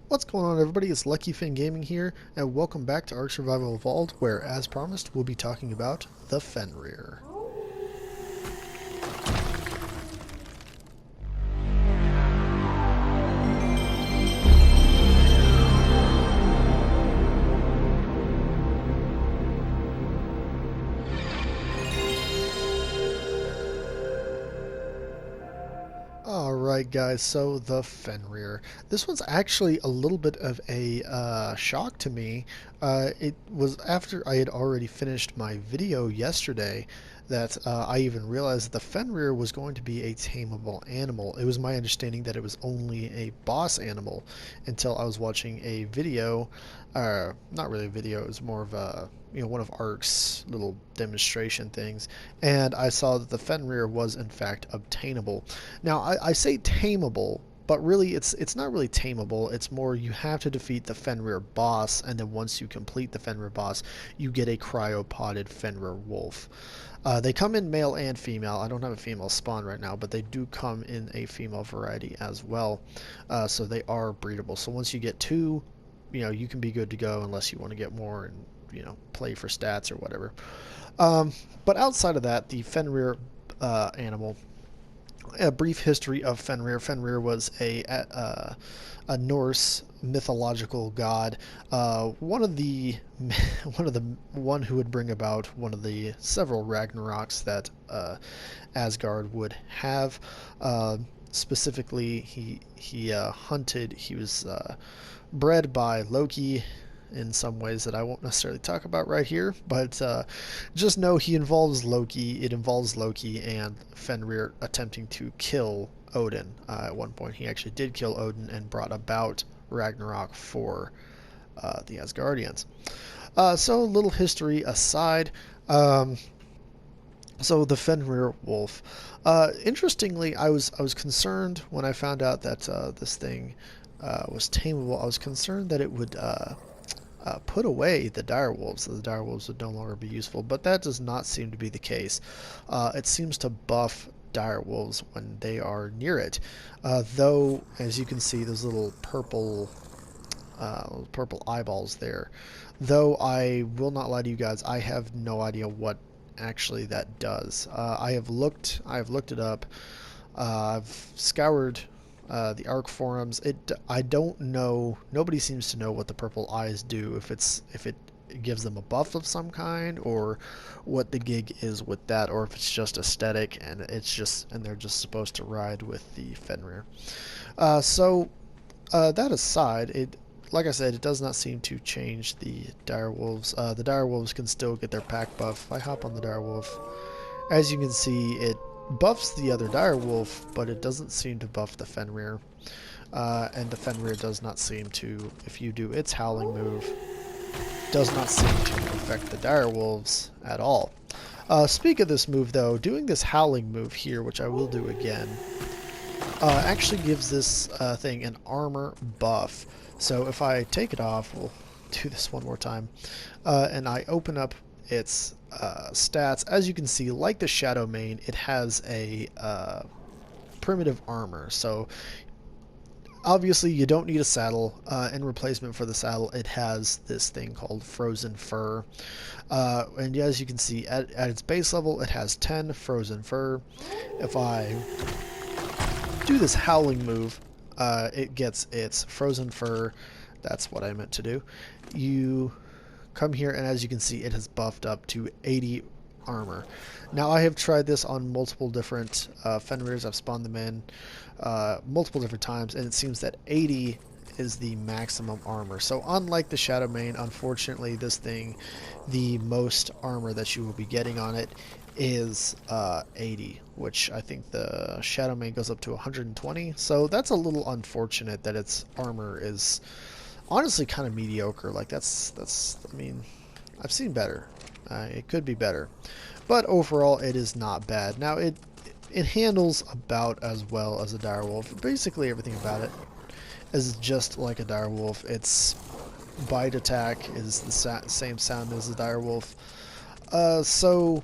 What's going on, everybody? It's Lucky Fin Gaming here, and welcome back to Ark Survival Evolved, where, as promised, we'll be talking about the Fenrir. Alright guys, so the Fenrir. This one's actually a little bit of a shock to me. It was after I had already finished my video yesterday that I even realized that the Fenrir was going to be a tameable animal. It was my understanding that it was only a boss animal until I was watching a video, not really a video, it was more of a one of Ark's little demonstration things, and I saw that the Fenrir was in fact obtainable. Now I say tameable, but really it's not really tameable. It's more you have to defeat the Fenrir boss, and then once you complete the Fenrir boss, you get a cryopoded Fenrir wolf. They come in male and female. I don't have a female spawn right now, but they do come in a female variety as well. So they are breedable. So once you get two, you can be good to go unless you want to get more and play for stats or whatever. But outside of that, the Fenrir animal. A brief history of Fenrir. Fenrir was a Norse mythological god, one who would bring about one of the several Ragnaroks that Asgard would have. Specifically, he hunted. He was bred by Loki in some ways that I won't necessarily talk about right here, but just know he involves Loki. It involves Loki and Fenrir attempting to kill Odin. At one point, he actually did kill Odin and brought about Ragnarok for the Asgardians. So, little history aside. So the Fenrir wolf. Interestingly, I was concerned when I found out that this thing was tameable. I was concerned that it would put away the direwolves, so the direwolves would no longer be useful, but that does not seem to be the case. It seems to buff direwolves when they are near it, though, as you can see, those little purple eyeballs there. Though I will not lie to you guys, I have no idea what actually that does. I have looked it up. I've scoured the Ark forums. I don't know. Nobody seems to know what the purple eyes do. If it gives them a buff of some kind, or what the gig is with that, or if it's just aesthetic and they're just supposed to ride with the Fenrir. That aside, like I said, it does not seem to change the direwolves. The direwolves can still get their pack buff. If I hop on the direwolf, as you can see, it buffs the other direwolf, but it doesn't seem to buff the Fenrir. And the Fenrir does not seem to, if you do its howling move, does not seem to affect the direwolves at all. Speak of this move, though, doing this howling move here, which I will do again, actually gives this thing an armor buff. So if I take it off, we'll do this one more time, and I open up its stats. As you can see, like the Shadow Mane, it has a primitive armor. So obviously you don't need a saddle. In replacement for the saddle, it has this thing called Frozen Fur. And as you can see, at its base level, it has 10 Frozen Fur. If I do this howling move, it gets its Frozen Fur. That's what I meant to do. You come here, and as you can see, it has buffed up to 80 armor. Now, I have tried this on multiple different Fenrirs. I've spawned them in multiple different times, and it seems that 80 is the maximum armor. So unlike the Shadow Mane, unfortunately, this thing, the most armor that you will be getting on it is 80, which I think the Shadow Mane goes up to 120. So that's a little unfortunate that its armor is honestly kind of mediocre. Like that's I mean, I've seen better. It could be better, but overall it is not bad. Now it handles about as well as a direwolf. Basically everything about it is just like a direwolf. Its bite attack is the same sound as a direwolf. So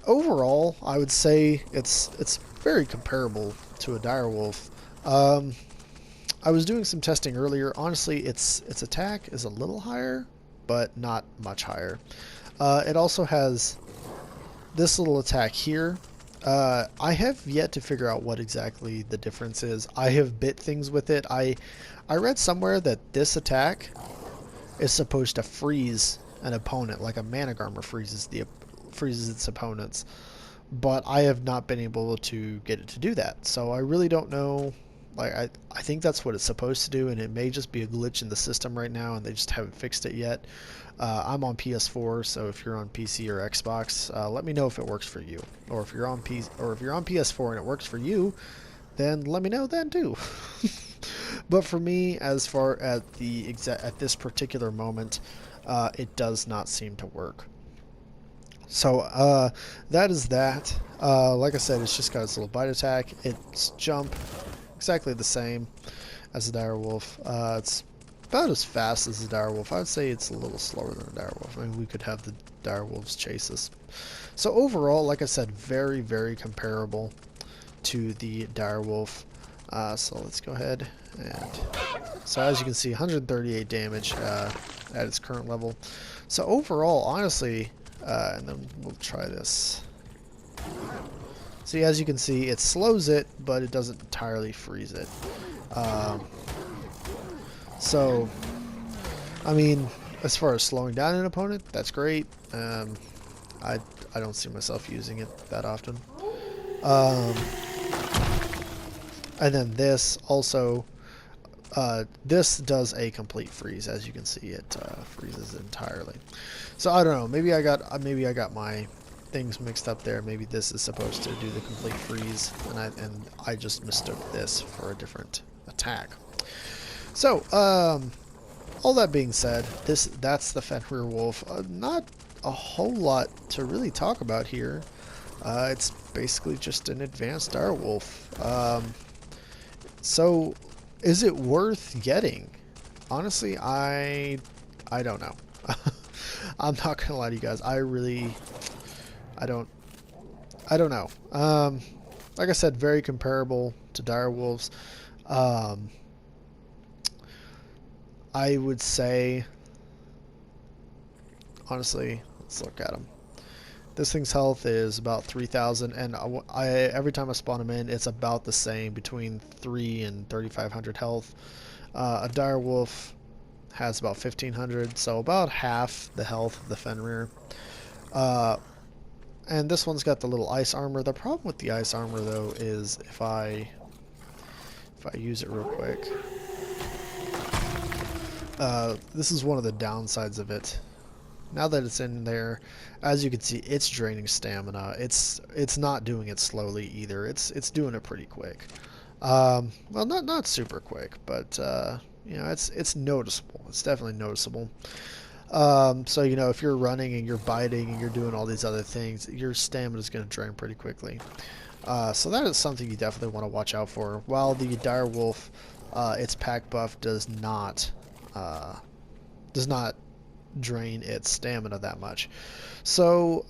overall, I would say it's very comparable to a direwolf. I was doing some testing earlier. Honestly, its attack is a little higher, but not much higher. It also has this little attack here. I have yet to figure out what exactly the difference is. I have bit things with it. I read somewhere that this attack is supposed to freeze an opponent, like a Manic Armor freezes its opponents. But I have not been able to get it to do that. So I really don't know. Like I think that's what it's supposed to do, and it may just be a glitch in the system right now, and they just haven't fixed it yet. I'm on PS4, so if you're on PC or Xbox, let me know if it works for you, or if you're on PS4 and it works for you, then let me know then too. But for me, as far as at this particular moment, it does not seem to work. So that is that. Like I said, it's just got its little bite attack. Its jump exactly the same as the direwolf. It's about as fast as the direwolf. I would say it's a little slower than the direwolf. I mean, we could have the direwolves chase us. So overall, like I said, very, very comparable to the direwolf. So let's go ahead and... So as you can see, 138 damage at its current level. So overall, honestly, and then we'll try this. See, as you can see, it slows it, but it doesn't entirely freeze it. So, I mean, as far as slowing down an opponent, that's great. I don't see myself using it that often. And then this also, this does a complete freeze. As you can see, it freezes entirely. So I don't know. Maybe I got my things mixed up there. Maybe this is supposed to do the complete freeze, and I just mistook this for a different attack. So all that being said, that's the Fenrir wolf. Not a whole lot to really talk about here. It's basically just an advanced direwolf. So is it worth getting? Honestly, I don't know. I'm not gonna lie to you guys. I don't know. Like I said, very comparable to direwolves. I would say, honestly, let's look at them. This thing's health is about 3,000, and every time I spawn him in, it's about the same, between 3 and 3,500 health. A direwolf has about 1,500, so about half the health of the Fenrir. And this one's got the little ice armor. The problem with the ice armor, though, is if I use it real quick. This is one of the downsides of it. Now that it's in there, as you can see, it's draining stamina. It's not doing it slowly either. It's doing it pretty quick. Well, not super quick, but you know, it's noticeable. It's definitely noticeable. So you know, if you're running and you're biting and you're doing all these other things, your stamina is going to drain pretty quickly. So that is something you definitely want to watch out for. While the direwolf, its pack buff does not drain its stamina that much. So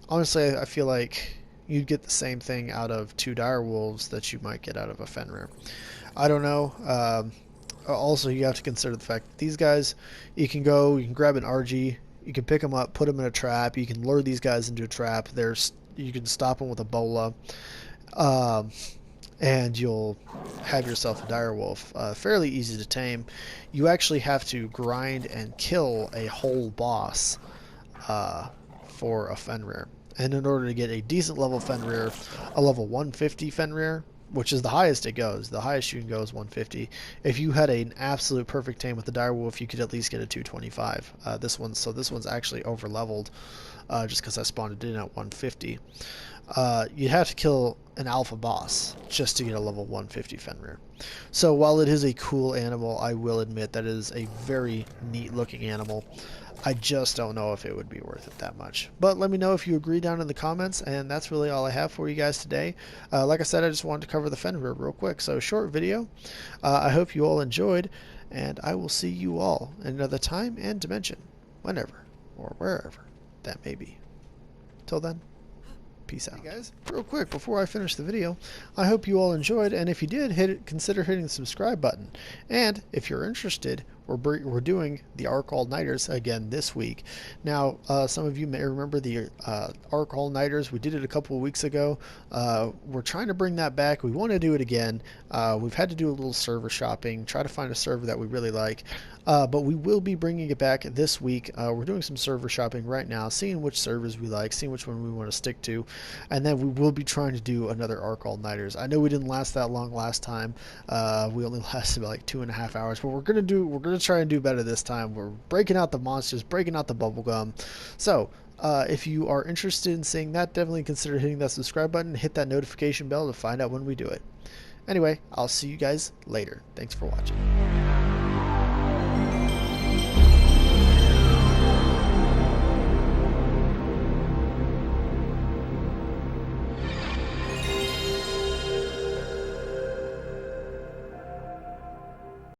honestly, I feel like you'd get the same thing out of 2 direwolves that you might get out of a Fenrir. I don't know. Also, you have to consider the fact that these guys, you can grab an RG, you can pick them up, put them in a trap, you can lure these guys into a trap. You can stop them with a bola, and you'll have yourself a direwolf. Fairly easy to tame. You actually have to grind and kill a whole boss for a Fenrir. And in order to get a decent level Fenrir, a level 150 Fenrir, which is the highest it goes. The highest you can go is 150. If you had an absolute perfect tame with the direwolf, you could at least get a 225. This one's actually over leveled, just because I spawned it in at 150. You'd have to kill an alpha boss just to get a level 150 Fenrir. So while it is a cool animal, I will admit that it is a very neat looking animal. I just don't know if it would be worth it that much. But let me know if you agree down in the comments, and that's really all I have for you guys today. Like I said, I just wanted to cover the Fenrir real quick, so short video. I hope you all enjoyed, and I will see you all in another time and dimension, whenever or wherever that may be. Till then. Peace out. Hey guys, real quick before I finish the video, I hope you all enjoyed, and if you did, consider hitting the subscribe button. And if you're interested, we're doing the Arc All-Nighters again this week. Now, some of you may remember the Arc All-Nighters. We did it a couple of weeks ago. We're trying to bring that back. We want to do it again. We've had to do a little server shopping, try to find a server that we really like. But we will be bringing it back this week. We're doing some server shopping right now, seeing which servers we like, seeing which one we want to stick to, and then we will be trying to do another Arc All-Nighters. I know we didn't last that long last time. We only lasted about like 2.5 hours, but we're gonna try and do better this time. We're breaking out the monsters, breaking out the bubblegum. So if you are interested in seeing that, definitely consider hitting that subscribe button, hit that notification bell to find out when we do it. Anyway, I'll see you guys later. Thanks for watching.